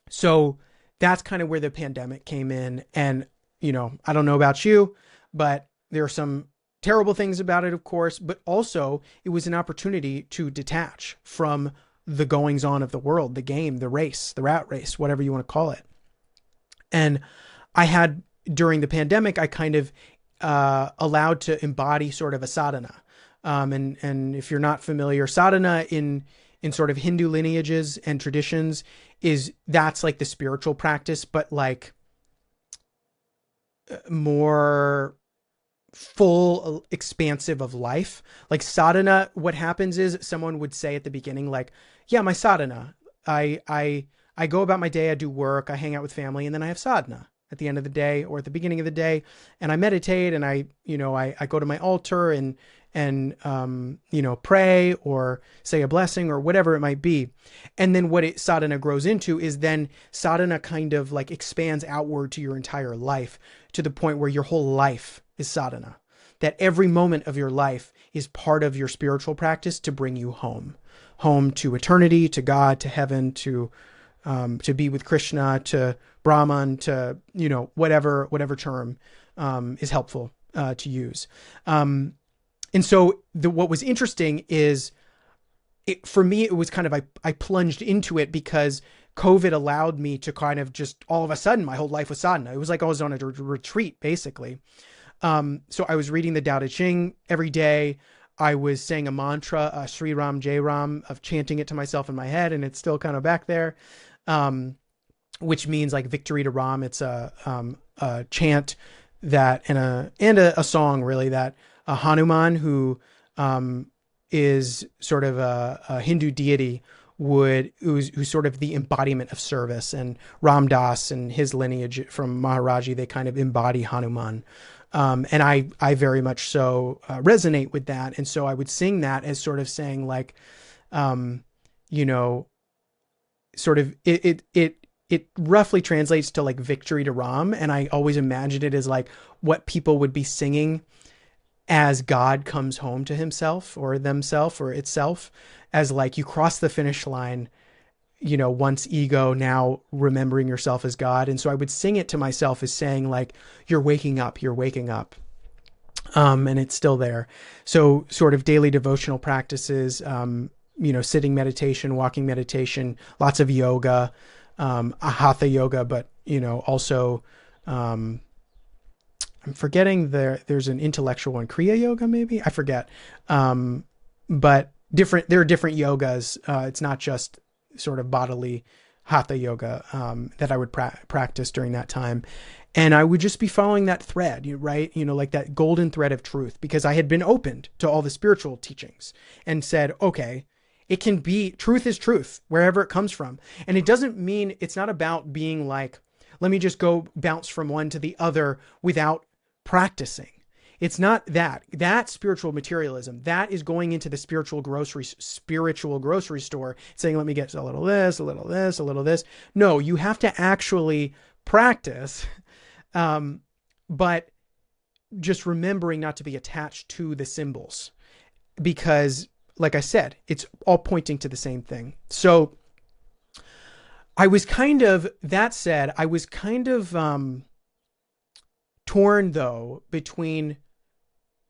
Speaker 1: So that's kind of where the pandemic came in. And, I don't know about you, but there are some terrible things about it, of course, but also it was an opportunity to detach from the goings on of the world, the game, the race, the rat race, whatever you want to call it. And I had, during the pandemic, I kind of allowed to embody sort of a sadhana. And if you're not familiar, sadhana in sort of Hindu lineages and traditions that's like the spiritual practice, but like more full, expansive of life. Like sadhana, what happens is someone would say at the beginning, like, yeah, my sadhana, I go about my day, I do work, I hang out with family, and then I have sadhana at the end of the day or at the beginning of the day. And I meditate and I go to my altar and pray or say a blessing or whatever it might be. And then what sadhana grows into is then sadhana kind of like expands outward to your entire life, to the point where your whole life is sadhana, that every moment of your life is part of your spiritual practice to bring you home to eternity, to God, to heaven, to be with Krishna, to Brahman, to, whatever term is helpful to use. And so what was interesting is, for me, it was kind of, I plunged into it because COVID allowed me to kind of just, all of a sudden, my whole life was sadhana. It was like I was on a retreat, basically. So I was reading the Tao Te Ching every day. I was saying a mantra, Sri Ram, Jai Ram, of chanting it to myself in my head, and it's still kind of back there, which means like victory to Ram. It's a chant that, and a song really, that Hanuman, who is sort of a Hindu deity, who's sort of the embodiment of service, and Ram Das and his lineage from Maharaji, they kind of embody Hanuman. And I very much so resonate with that. And so I would sing that as sort of saying like, sort of it roughly translates to like victory to Ram. And I always imagined it as like what people would be singing as God comes home to himself or themself or itself, as like you cross the finish line, once ego, now remembering yourself as God. And so I would sing it to myself as saying like, you're waking up. And it's still there. So sort of daily devotional practices, sitting meditation, walking meditation, lots of yoga, hatha yoga, but, also, I'm forgetting there's an intellectual one, Kriya yoga, maybe, I forget. But there are different yogas. It's not just sort of bodily hatha yoga, that I would practice during that time. And I would just be following that thread, right? Like that golden thread of truth, because I had been opened to all the spiritual teachings and said, okay, it can be, truth is truth, wherever it comes from. And it doesn't mean, it's not about being like, let me just go bounce from one to the other without practicing. It's not that spiritual materialism, that is going into the spiritual grocery store saying, let me get a little this, a little this, a little this. No, you have to actually practice. But just remembering not to be attached to the symbols, because like I said, it's all pointing to the same thing. So I was kind of, that said, I was kind of, torn though between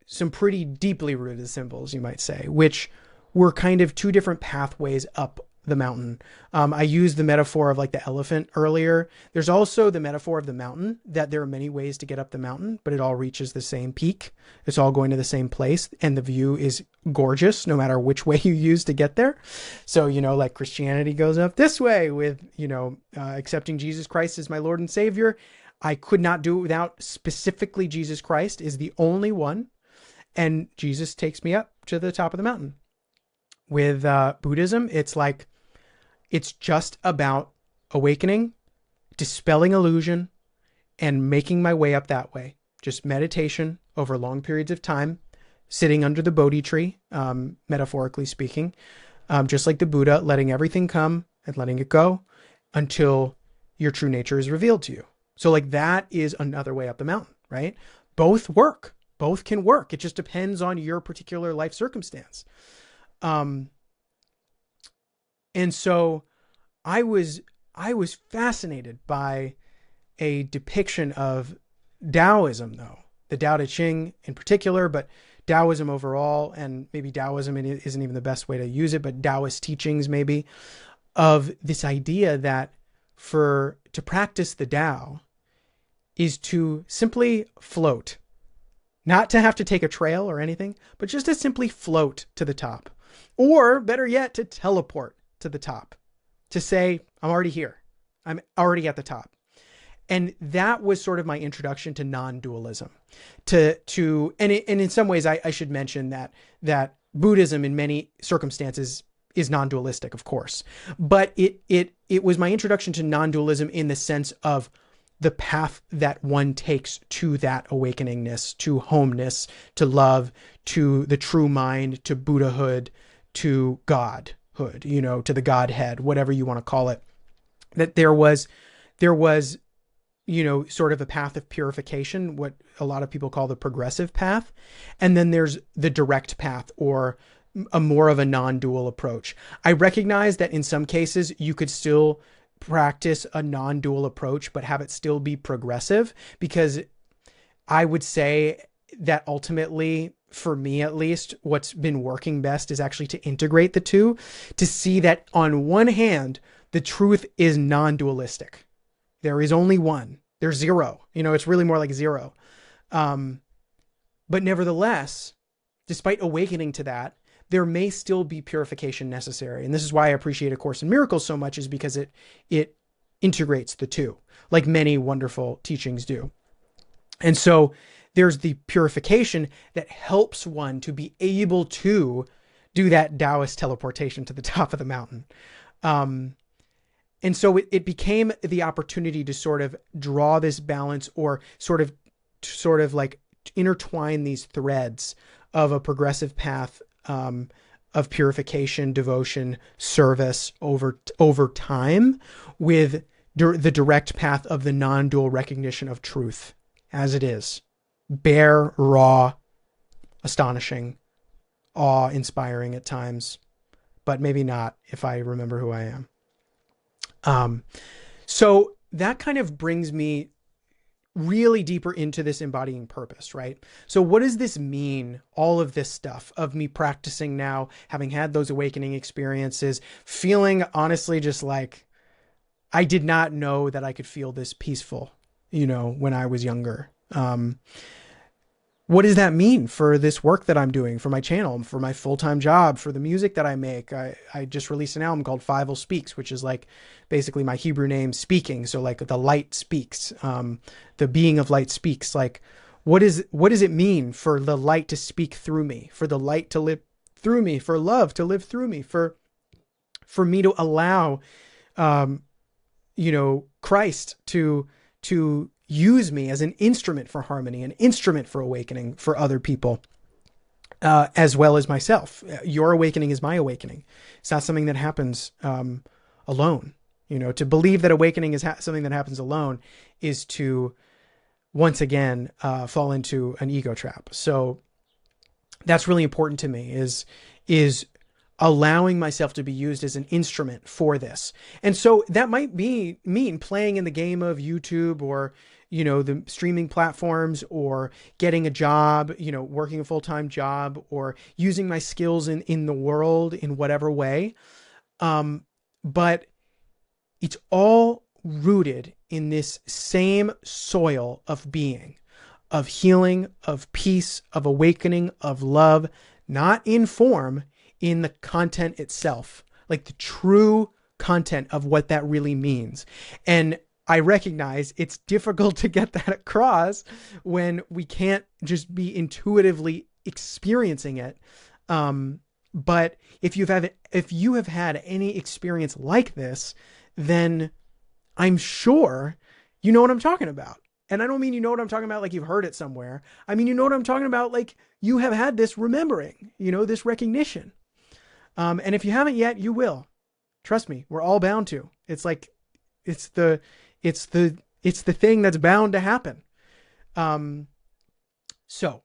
Speaker 1: some pretty deeply rooted symbols, you might say, which were kind of two different pathways up the mountain. I used the metaphor of like the elephant earlier. There's also the metaphor of the mountain, that there are many ways to get up the mountain, but it all reaches the same peak. It's all going to the same place, and the view is gorgeous no matter which way you use to get there. So, like Christianity goes up this way with, accepting Jesus Christ as my Lord and Savior. I could not do it without specifically Jesus Christ is the only one. And Jesus takes me up to the top of the mountain. With Buddhism, it's like, it's just about awakening, dispelling illusion, and making my way up that way. Just meditation over long periods of time, sitting under the Bodhi tree, metaphorically speaking, just like the Buddha, letting everything come and letting it go until your true nature is revealed to you. So like that is another way up the mountain, right? Both work. Both can work. It just depends on your particular life circumstance. And so I was fascinated by a depiction of Taoism, though, the Tao Te Ching in particular, but Taoism overall, and maybe Taoism isn't even the best way to use it, but Taoist teachings maybe, of this idea that to practice the Tao is to simply float, not to have to take a trail or anything, but just to simply float to the top, or better yet, to teleport to the top, to say, I'm already here. I'm already at the top. And that was sort of my introduction to non-dualism. And in some ways, I should mention that Buddhism in many circumstances is non-dualistic, of course. But it was my introduction to non-dualism in the sense of the path that one takes to that awakeningness, to homeness, to love, to the true mind, to Buddhahood, to Godhood, to the Godhead, whatever you want to call it. That there was, sort of a path of purification, what a lot of people call the progressive path. And then there's the direct path, or a more of a non-dual approach. I recognize that in some cases you could still practice a non-dual approach, but have it still be progressive, because I would say that ultimately, for me at least, what's been working best is actually to integrate the two, to see that on one hand, the truth is non-dualistic. There is only one. There's zero. It's really more like zero. But nevertheless, despite awakening to that, there may still be purification necessary. And this is why I appreciate A Course in Miracles so much, is because it integrates the two, like many wonderful teachings do. And so there's the purification that helps one to be able to do that Taoist teleportation to the top of the mountain. And so it became the opportunity to sort of draw this balance, or sort of like intertwine these threads of a progressive path of purification, devotion, service over time, with the direct path of the non-dual recognition of truth as it is. Bare, raw, astonishing, awe-inspiring at times, but maybe not if I remember who I am. So that kind of brings me really deeper into this embodying purpose, right? So what does this mean? All of this stuff of me practicing now, having had those awakening experiences, feeling honestly just like I did not know that I could feel this peaceful, when I was younger. What does that mean for this work that I'm doing, for my channel, for my full-time job, for the music that I make? I just released an album called Fievel Speaks, which is like basically my Hebrew name speaking. So like the light speaks, the being of light speaks. Like, what does it mean for the light to speak through me, for the light to live through me, for love to live through me, for me to allow, Christ to use me as an instrument for harmony, an instrument for awakening for other people, as well as myself. Your awakening is my awakening. It's not something that happens alone. To believe that awakening is something that happens alone is to, once again, fall into an ego trap. So that's really important to me, is allowing myself to be used as an instrument for this. And so that might mean playing in the game of YouTube, or the streaming platforms, or getting a job, working a full-time job, or using my skills in the world in whatever way. But it's all rooted in this same soil of being, of healing, of peace, of awakening, of love, not in form, in the content itself, like the true content of what that really means. And I recognize it's difficult to get that across when we can't just be intuitively experiencing it. But if you have had any experience like this, then I'm sure you know what I'm talking about. And I don't mean you know what I'm talking about like you've heard it somewhere. I mean, you know what I'm talking about like you have had this remembering, this recognition. And if you haven't yet, you will. Trust me, we're all bound to. It's like it's the thing that's bound to happen. So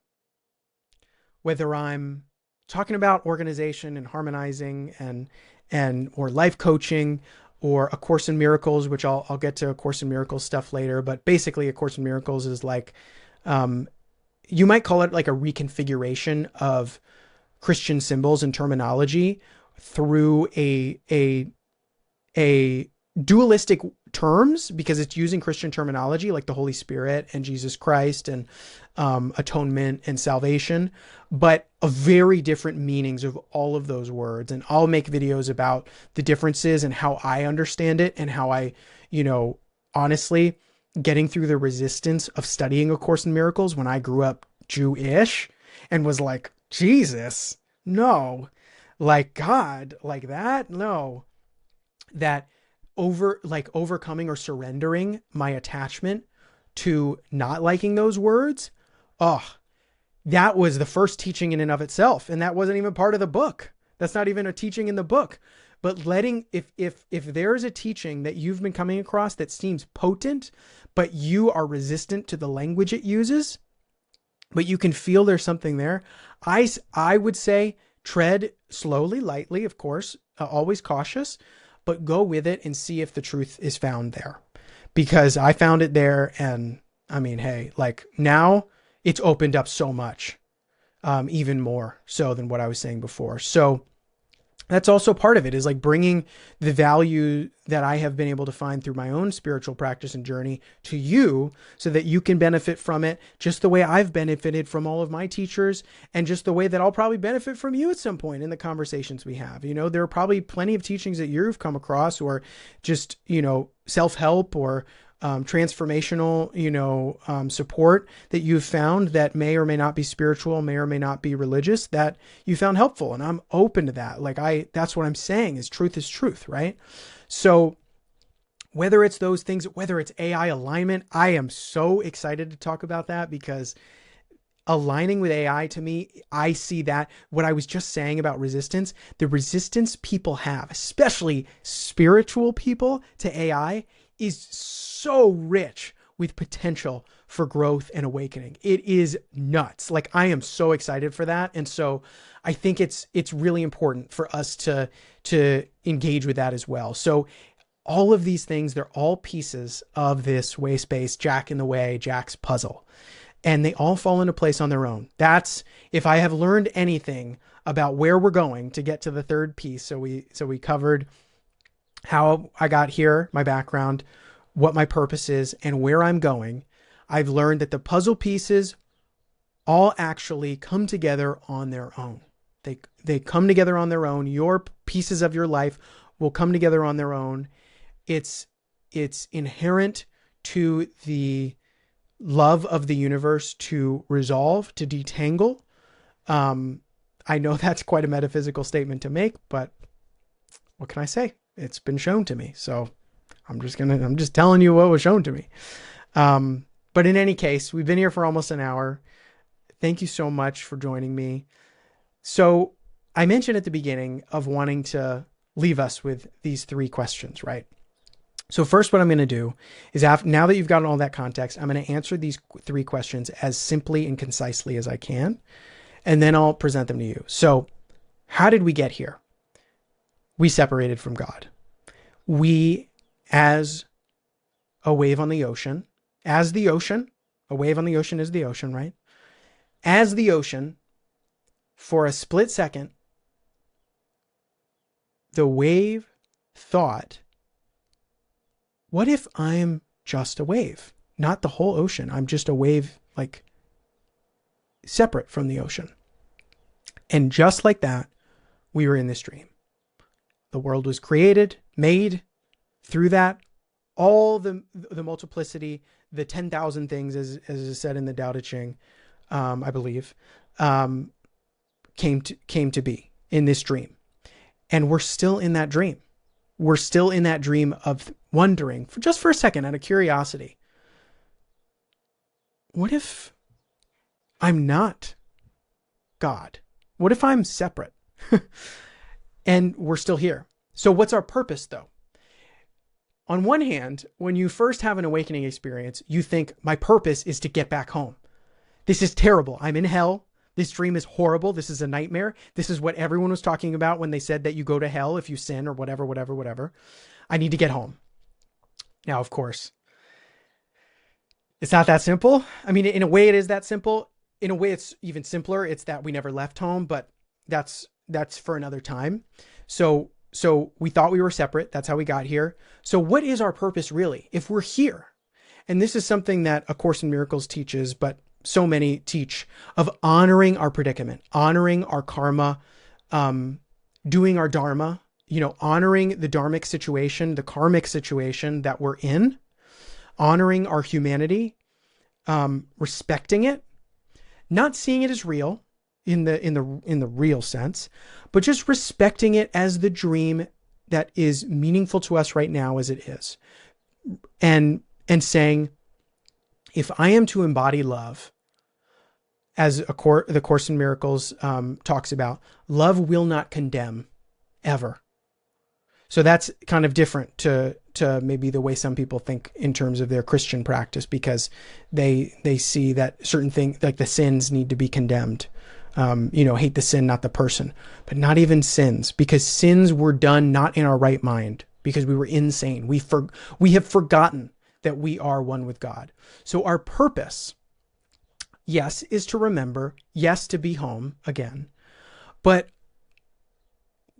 Speaker 1: whether I'm talking about organization and harmonizing and or life coaching or A Course in Miracles, which I'll get to A Course in Miracles stuff later, but basically A Course in Miracles is like, you might call it like a reconfiguration of Christian symbols and terminology through a dualistic terms, because it's using Christian terminology like the Holy Spirit and Jesus Christ and atonement and salvation, but a very different meanings of all of those words. And I'll make videos about the differences and how I understand it and how I, honestly, getting through the resistance of studying A Course in Miracles when I grew up Jewish and was like, Jesus, no, like God, like that, no, that overcoming or surrendering my attachment to not liking those words. Oh, that was the first teaching in and of itself. And that wasn't even part of the book. That's not even a teaching in the book, but letting, if there's a teaching that you've been coming across that seems potent, but you are resistant to the language it uses, but you can feel there's something there. I would say tread slowly, lightly, of course, always cautious, but go with it and see if the truth is found there, because I found it there. And I mean, hey, like now it's opened up so much, even more so than what I was saying before. So that's also part of it, is like bringing the value that I have been able to find through my own spiritual practice and journey to you so that you can benefit from it just the way I've benefited from all of my teachers, and just the way that I'll probably benefit from you at some point in the conversations we have. There are probably plenty of teachings that you've come across, or just, self-help or transformational, support that you've found that may or may not be spiritual, may or may not be religious, that you found helpful. And I'm open to that. That's what I'm saying is truth, right? So whether it's those things, whether it's AI alignment, I am so excited to talk about that, because aligning with AI, to me, I see that what I was just saying about resistance, the resistance people have, especially spiritual people, to AI is so rich with potential for growth and awakening. It is nuts. Like, I am so excited for that. And so I think it's really important for us to engage with that as well. So all of these things, they're all pieces of this way space, Jack in the Way, Jack's puzzle. And they all fall into place on their own. That's, if I have learned anything about where we're going to get to the third piece. So we covered how I got here, my background, what my purpose is, and where I'm going. I've learned that the puzzle pieces all actually come together on their own. They come together on their own. Your pieces of your life will come together on their own. It's inherent to the love of the universe to resolve, to detangle. I know that's quite a metaphysical statement to make, but what can I say? It's been shown to me. So I'm just telling you what was shown to me. But in any case, we've been here for almost an hour. Thank you so much for joining me. So I mentioned at the beginning of wanting to leave us with these three questions, right? So first, what I'm going to do is, now that you've gotten all that context, I'm going to answer these three questions as simply and concisely as I can, and then I'll present them to you. So how did we get here? We separated from God. We, as a wave on the ocean, as the ocean, a wave on the ocean is the ocean, right? As the ocean, for a split second, the wave thought, what if I'm just a wave? Not the whole ocean. I'm just a wave, like, separate from the ocean. And just like that, we were in this dream. The world was created, made through that. All the multiplicity, the 10,000 things, as is said in the Tao Te Ching, I believe, came to be in this dream. And we're still in that dream. We're still in that dream of wondering, just for a second, out of curiosity, what if I'm not God? What if I'm separate? And we're still here. So what's our purpose, though? On one hand, when you first have an awakening experience, you think, my purpose is to get back home. This is terrible. I'm in hell. This dream is horrible. This is a nightmare. This is what everyone was talking about when they said that you go to hell if you sin or whatever, whatever, whatever. I need to get home. Now, of course, it's not that simple. I mean, in a way it is that simple. In a way it's even simpler. It's that we never left home, but that's for another time. So we thought we were separate. That's how we got here. So what is our purpose really if we're here? And this is something that A Course in Miracles teaches, but so many teach, of honoring our predicament, honoring our karma, doing our dharma, honoring the dharmic situation, the karmic situation that we're in, honoring our humanity, respecting it, not seeing it as real in the real sense, but just respecting it as the dream that is meaningful to us right now as it is. And saying, if I am to embody love, as the Course in Miracles talks about, love will not condemn ever. So that's kind of different to maybe the way some people think in terms of their Christian practice, because they see that certain things, like the sins, need to be condemned. Hate the sin, not the person, but not even sins, because sins were done not in our right mind, because we were insane. We have forgotten that we are one with God. So our purpose, yes, is to remember, yes, to be home again. But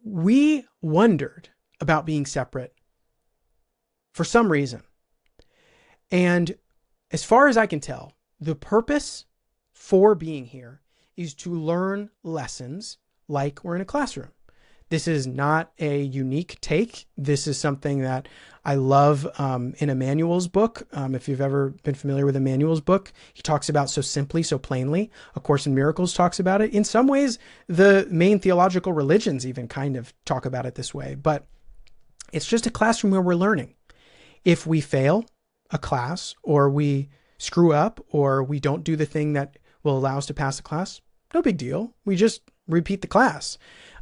Speaker 1: we wondered about being separate for some reason. And as far as I can tell, the purpose for being here is to learn lessons like we're in a classroom. This is not a unique take. This is something that I love in Emmanuel's book. If you've ever been familiar with Emmanuel's book, he talks about so simply, so plainly. A Course in Miracles talks about it. In some ways, the main theological religions even kind of talk about it this way. But it's just a classroom where we're learning. If we fail a class, or we screw up, or we don't do the thing that will allow us to pass the class, no big deal. We just repeat the class.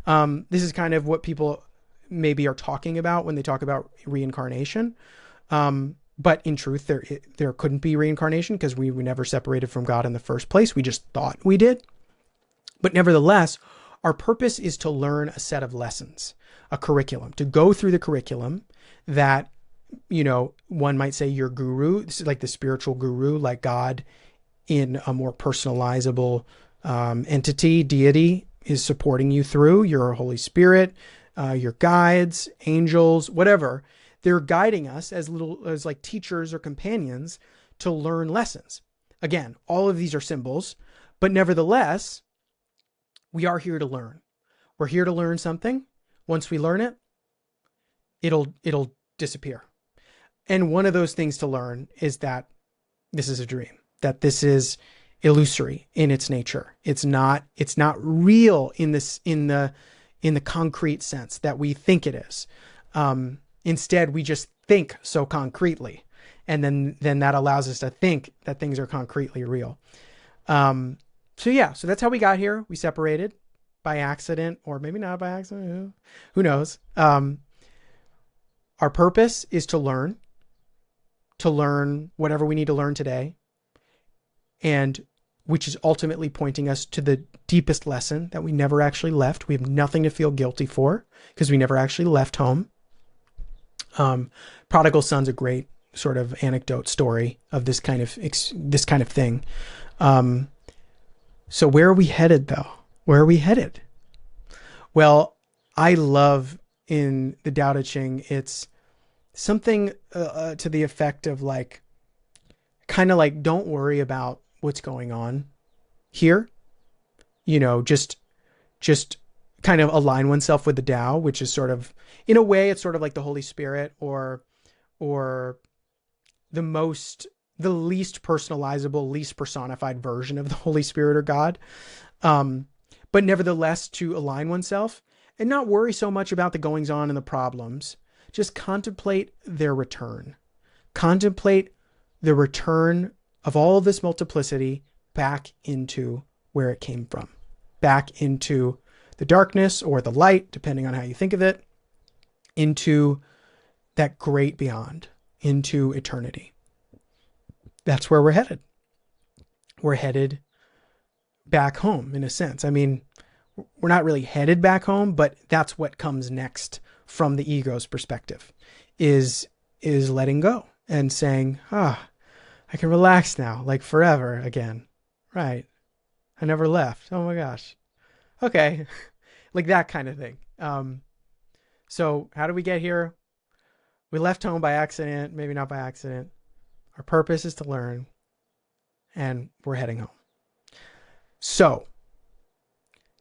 Speaker 1: This is kind of what people maybe are talking about when they talk about reincarnation. But in truth, there couldn't be reincarnation, because we were never separated from God in the first place. We just thought we did. But nevertheless, our purpose is to learn a set of lessons, a curriculum, to go through the curriculum that, one might say your guru, this is like the spiritual guru, like God in a more personalizable entity, deity, is supporting you through. Your Holy Spirit, your guides, angels, whatever. They're guiding us as like teachers or companions to learn lessons. Again, all of these are symbols, but nevertheless, we are here to learn. We're here to learn something. Once we learn it, it'll disappear. And one of those things to learn is that this is a dream, that this is illusory in its nature. It's not real in the concrete sense that we think it is. Instead, we just think so concretely, and then that allows us to think that things are concretely real. So that's how we got here. We separated by accident, or maybe not by accident. Who knows? Our purpose is to learn whatever we need to learn today, and which is ultimately pointing us to the deepest lesson that we never actually left. We have nothing to feel guilty for, because we never actually left home. Prodigal Son's a great sort of anecdote story of this kind of thing. So where are we headed, though? Where are we headed? Well, I love in the Tao Te Ching, it's something to the effect of like, kind of like, don't worry about what's going on here. Just kind of align oneself with the Tao, which is sort of, in a way, it's sort of like the Holy Spirit, or the least personalizable, least personified version of the Holy Spirit or God. But nevertheless, to align oneself and not worry so much about the goings on and the problems, just contemplate their return. Contemplate the return of all of this multiplicity back into where it came from, back into the darkness or the light, depending on how you think of it, into that great beyond, into eternity. That's where we're headed. We're headed back home, in a sense. I mean, we're not really headed back home, but that's what comes next from the ego's perspective, is letting go and saying, I can relax now, like forever again. Right. I never left. Oh my gosh. Okay. Like that kind of thing. So how did we get here? We left home by accident, maybe not by accident. Our purpose is to learn, and we're heading home. So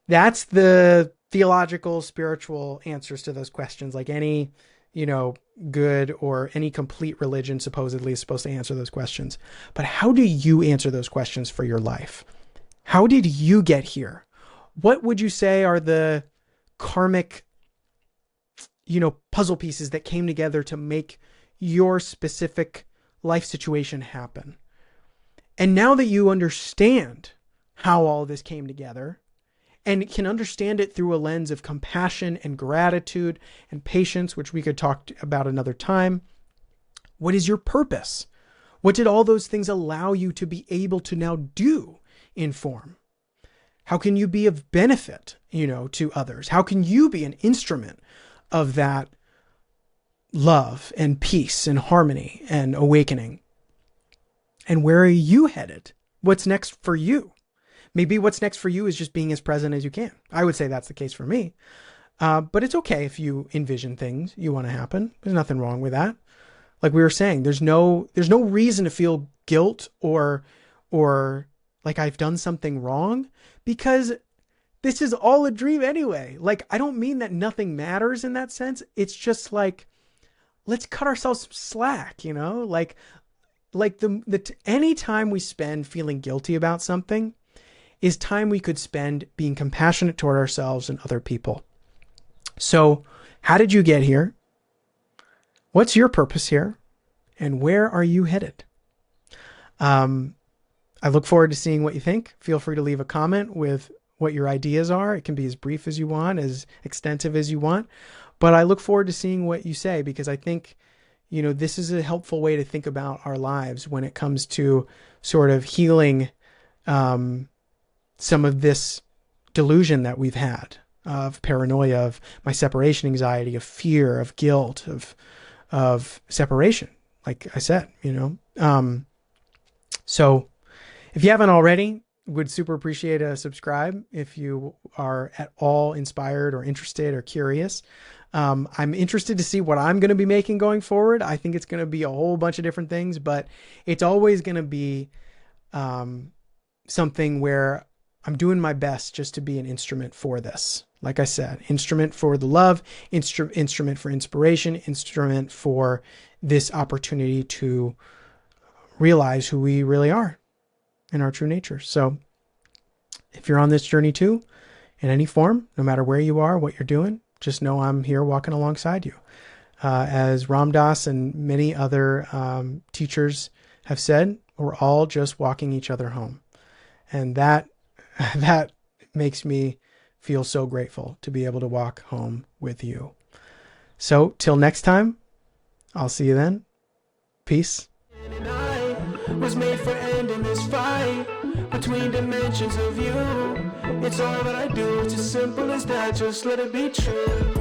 Speaker 1: that's the theological, spiritual answers to those questions. Like any, good or any complete religion supposedly is supposed to answer those questions. But how do you answer those questions for your life? How did you get here? What would you say are the karmic, puzzle pieces that came together to make your specific life situation happen? And now that you understand how all this came together and can understand it through a lens of compassion and gratitude and patience, which we could talk about another time, what is your purpose? What did all those things allow you to be able to now do in form? How can you be of benefit, to others? How can you be an instrument of that love and peace and harmony and awakening? And where are you headed? What's next for you? Maybe what's next for you is just being as present as you can. I would say that's the case for me. But it's okay if you envision things you want to happen. There's nothing wrong with that. Like we were saying, there's no reason to feel guilt or like I've done something wrong, because this is all a dream anyway. Like, I don't mean that nothing matters in that sense. It's just like, let's cut ourselves some slack, like any time we spend feeling guilty about something is time we could spend being compassionate toward ourselves and other people. So how did you get here? What's your purpose here? And where are you headed? I look forward to seeing what you think. Feel free to leave a comment with what your ideas are. It can be as brief as you want, as extensive as you want, but I look forward to seeing what you say, because I think, this is a helpful way to think about our lives when it comes to sort of healing, some of this delusion that we've had of paranoia, of my separation anxiety, of fear, of guilt, of separation. Like I said, so if you haven't already, would super appreciate a subscribe if you are at all inspired or interested or curious. I'm interested to see what I'm going to be making going forward. I think it's going to be a whole bunch of different things, but it's always going to be something where I'm doing my best just to be an instrument for this. Like I said, instrument for the love, instrument for inspiration, instrument for this opportunity to realize who we really are in our true nature. So if you're on this journey too, in any form, no matter where you are, what you're doing, just know I'm here walking alongside you. As Ram Dass and many other teachers have said, we're all just walking each other home. And that makes me feel so grateful to be able to walk home with you. So till next time, I'll see you then. Peace. Was made for ending this fight between dimensions of you. It's all that I do, it's as simple as that, just let it be true.